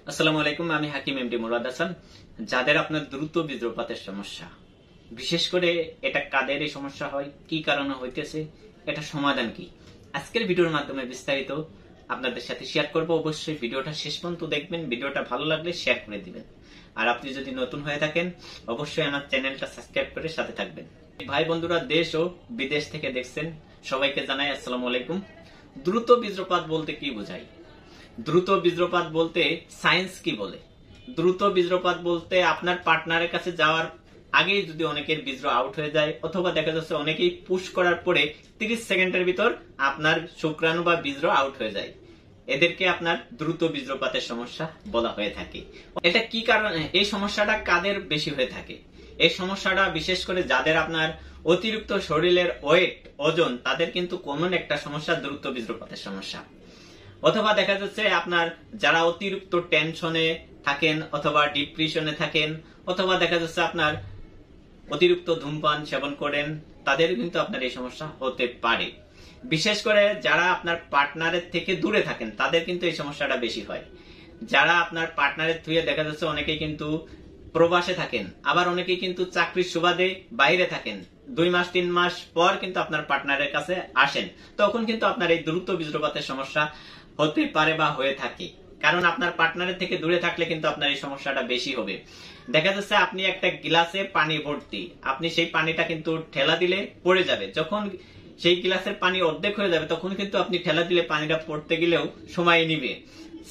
আসসালামু আলাইকুম, আমি হাকিম এমডি মুরাদ হাসান। যাদের আপনার দ্রুত বীর্যপাতের সমস্যা, বিশেষ করে এটা কাদের এই সমস্যা হয়, কি কারণে হইতেছে, এটা সমাধান কি, আজকের ভিডিওর মাধ্যমে বিস্তারিত আপনাদের সাথে শেয়ার করব। অবশ্যই ভিডিওটা শেষ পর্যন্ত দেখবেন, ভিডিওটা ভালো লাগলে শেয়ার করে দিবেন। আর আপনি যদি নতুন হয়ে থাকেন অবশ্যই আমার চ্যানেলটা সাবস্ক্রাইব করে সাথে থাকবেন। ভাই বন্ধুরা দেশ ও বিদেশ থেকে দেখছেন, সবাইকে জানাই আসসালামু আলাইকুম। দ্রুত বীর্যপাত বলতে কি বোঝায়? দ্রুত বীর্যপাত বলতে সায়েন্স কি বলে? দ্রুত বীর্যপাত বলতে আপনার পার্টনারের কাছে যাওয়ার আগেই যদি অনেকের বীর্য আউট হয়ে যায়, অথবা দেখা যাচ্ছে অনেকেই পুশ করার পরে 30 সেকেন্ডের ভিতর আপনার শুক্রাণু বা বীর্য আউট হয়ে যায়, এদেরকে আপনার দ্রুত বীর্যপাতের সমস্যা বলা হয়ে থাকে। এটা কি কারণে এই সমস্যাটা কাদের বেশি হয়ে থাকে? এই সমস্যাটা বিশেষ করে যাদের আপনার অতিরিক্ত শরীরের ওজন, তাদের কিন্তু কমন একটা সমস্যা দ্রুত বীর্যপাতের সমস্যা। অথবা দেখা যাচ্ছে আপনার যারা অতিরিক্ত টেনশনে থাকেন, অথবা ডিপ্রেশনে থাকেন, অথবা দেখা যাচ্ছে আপনার অতিরিক্ত ধূমপান সেবন করেন, তাদের কিন্তু আপনার এই সমস্যা হতে পারে। বিশেষ করে যারা আপনার পার্টনারের থেকে দূরে থাকেন তাদের কিন্তু এই সমস্যাটা বেশি হয়। যারা আপনার পার্টনারের থুয়ে দেখা যাচ্ছে অনেকেই কিন্তু প্রবাসে থাকেন, আবার অনেকেই কিন্তু চাকরির সুবাদে বাইরে থাকেন, 2 মাস 3 মাস পর কিন্তু আপনার পার্টনারের কাছে আসেন, তখন কিন্তু আপনার এই দ্রুত বীর্যপাতের সমস্যা হতে পারে বা হয়ে থাকে। কারণ আপনার পার্টনারের থেকে দূরে থাকলে কিন্তু আপনার এই সমস্যাটা বেশি হবে। দেখা যাচ্ছে আপনি একটা গ্লাসে পানি ভর্তি, আপনি সেই পানিটা কিন্তু ঠেলা দিলে পড়ে যাবে। যখন সেই গ্লাসের পানি অর্ধেক হয়ে যাবে তখন কিন্তু আপনি ঠেলা দিলে পানিটা পড়তে গেলেও সময় নিবে।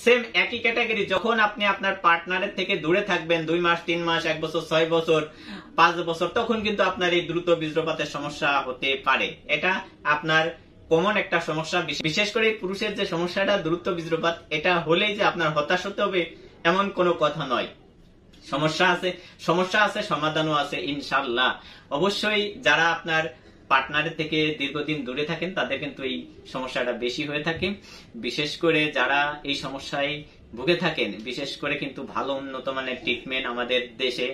সেম একই ক্যাটাগরি, যখন আপনি আপনার পার্টনারের থেকে দূরে থাকবেন 2 মাস 3 মাস 1 বছর 6 বছর 5 বছর, তখন কিন্তু আপনার এই দ্রুত বীর্যপাতের সমস্যা হতে পারে। এটা আপনার কমন একটা সমস্যা। বিশেষ করে পুরুষের যে সমস্যাটা দ্রুত বীর্যপাত, এটা হলেই যে আপনার হতাশ হতে হবে এমন কোনো কথা নয়। সমস্যা আছে, সমাধানও আছে ইনশাআল্লাহ। অবশ্যই যারা আপনার পার্টনারের থেকে দীর্ঘদিন দূরে থাকেন তাদের কিন্তু এই সমস্যাটা বেশি হয়ে থাকে। বিশেষ করে যারা এই সমস্যায় ভুগে থাকেন, বিশেষ করে কিন্তু ভালো উন্নত মানের ট্রিটমেন্ট আমাদের দেশে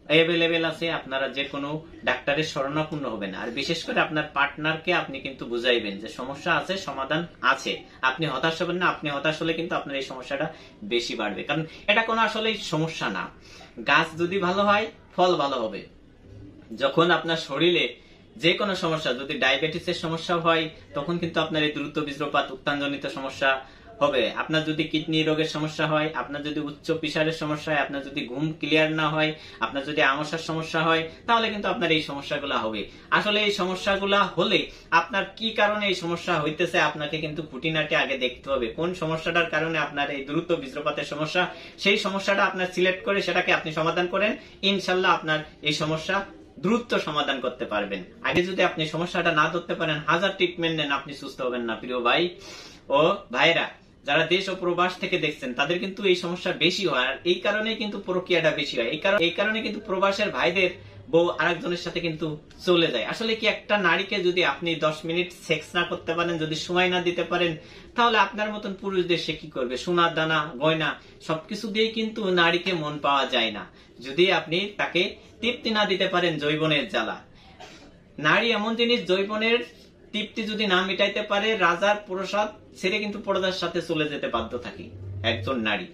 অ্যাভেলেবেল আছে। আপনারা যে কোনো ডাক্তারের শরণাপন্ন হবেন, আর বিশেষ করে আপনার পার্টনারকে আপনি কিন্তু বুঝাইবেন যে সমস্যা আছে, সমাধান আছে, আপনি হতাশ হবেন না। আপনি হতাশ হলে কিন্তু আপনার এই সমস্যাটা বেশি বাড়বে, কারণ এটা কোনো আসলে সমস্যা না। গাছ যদি ভালো হয় ফল ভালো হবে। যখন আপনার শরীরে যে কোনো সমস্যা, যদি ডায়াবেটিসের সমস্যা হয় তখন কিন্তু আপনার এই দ্রুত বীর্যপাত উত্তানজনিত সমস্যা হবে। আপনার যদি কিডনি রোগের সমস্যা হয়, আপনার যদি উচ্চ প্রেসারের সমস্যা হয়, আপনার যদি ঘুম ক্লিয়ার না হয়, আপনার যদি আমাশার সমস্যা হয়, তাহলে কিন্তু আপনার এই সমস্যাগুলো হবে। আসলে এই সমস্যাগুলো হলে আপনার কি কারণে এই সমস্যা হইতেছে আপনাকে কিন্তু খুঁটিনাটি আগে দেখতে হবে। কোন সমস্যাটার কারণে আপনার এই দ্রুত বীর্যপাতের সমস্যা, সেই সমস্যাটা আপনার সিলেক্ট করে সেটাকে আপনি সমাধান করেন, ইনশাল্লাহ আপনার এই সমস্যা দ্রুত সমাধান করতে পারবেন। আগে যদি আপনি সমস্যাটা না ধরতে পারেন, হাজার ট্রিটমেন্ট নেন, আপনি সুস্থ হবেন না। প্রিয় ভাই ও ভাইরা, যারা দেশ ও প্রবাস থেকে দেখছেন তাদের কিন্তু এই সমস্যা বেশি হয়, আর এই কারণে কিন্তু প্রক্রিয়াটা বেশি হয়। এই কারণে কিন্তু প্রবাসের ভাইদের বউ আরেকজনের সাথে কিন্তু চলে যায়। আসলে কি, একটা নারীকে যদি আপনি 10 মিনিট সেক্স না করতে পারেন, যদি সময় না দিতে পারেন, তাহলে আপনার মতন পুরুষদের সে কি করবে? সোনা দানা গয়না সবকিছু দিয়ে কিন্তু নারীকে মন পাওয়া যায় না, যদি আপনি তাকে তৃপ্তি না দিতে পারেন যৌবনের জ্বালা। নারী এমন জিনিস, যৌবনের তৃপ্তি যদি না মিটাইতে পারে, রাজার প্রসাদ ছেড়ে কিন্তু পর্দার সাথে চলে যেতে বাধ্য থাকে একজন নারী।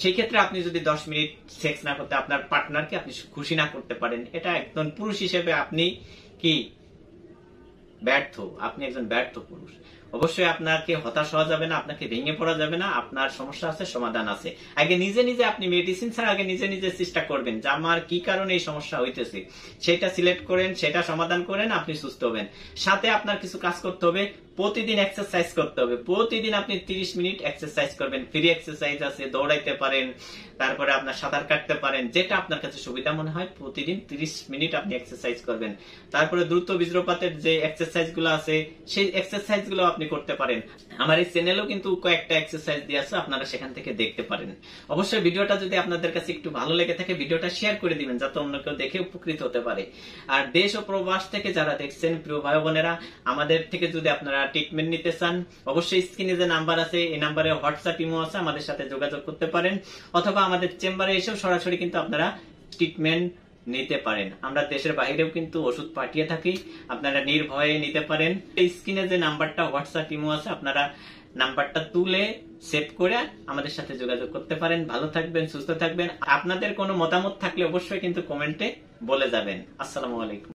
সেই ক্ষেত্রে আপনি যদি 10 মিনিট সেক্স না করতে, আপনার পার্টনারকে আপনি খুশি না করতে পারেন, এটা একজন পুরুষ হিসেবে আপনি কি ব্যর্থ? আপনি একজন ব্যর্থ পুরুষ। অবশ্যই আপনাকে হতাশ হওয়া যাবে না, আপনাকে ভেঙে পড়া যাবে না। আপনার সমস্যা আছে, সমাধান আছে। আগে নিজে নিজে আপনি মেডিসিন ছাড়া আগে নিজে নিজে চেষ্টা করবেন যে আমার কি কারণে এই সমস্যা হইতেছে, সেটা সিলেক্ট করেন, সেটা সমাধান করেন, আপনি সুস্থ হবেন। সাথে আপনার কিছু কাজ করতে হবে, প্রতিদিন এক্সারসাইজ করতে হবে। প্রতিদিন আপনি 30 মিনিট এক্সারসাইজ করবেন। ফ্রি এক্সারসাইজ আছে, দৌড়াইতে পারেন, তারপরে আপনার সাঁতার কাটতে পারেন, যেটা আপনার কাছে সুবিধা মনে হয়। প্রতিদিন 30 মিনিট আপনি এক্সারসাইজ করবেন। তারপরে দ্রুত বীর্যপাতের যে এক্সারসাইজ গুলো আছে, সেই এক্সারসাইজ গুলো আপনি করতে পারেন। আমার এই চ্যানেলেও কিন্তু কয়েকটা এক্সারসাইজ দিয়ে আছে, আপনারা সেখান থেকে দেখতে পারেন। অবশ্যই ভিডিওটা যদি আপনাদের কাছে একটু ভালো লেগে থাকে, ভিডিওটা শেয়ার করে দিবেন যাতে অন্য কেউ দেখে উপকৃত হতে পারে। আর দেশ ও প্রবাস থেকে যারা দেখছেন, প্রিয় ভাই বোনেরা, আমাদের থেকে যদি আপনারা ট্রিটমেন্ট নিতে চান, অবশ্যই স্ক্রিনে যে নাম্বার আছে এই নাম্বারে হোয়াটসঅ্যাপ ইমো আছে, আমাদের সাথে যোগাযোগ করতে পারেন, অথবা আমাদের চেম্বারে এসেও সরাসরি কিন্তু আপনারা ট্রিটমেন্ট নিতে পারেন। আমরা দেশের বাইরেও কিন্তু ওষুধ পাঠিয়ে থাকি, আপনারা নির্ভয়ে নিতে পারেন। স্ক্রিনে যে নাম্বারটা হোয়াটসঅ্যাপ ইমো আছে, আপনারা নাম্বারটা তুলে সেভ করে আমাদের সাথে যোগাযোগ করতে পারেন। ভালো থাকবেন, সুস্থ থাকবেন। আপনাদের কোনো মতামত থাকলে অবশ্যই কিন্তু কমেন্টে বলে যাবেন। আসসালামু আলাইকুম।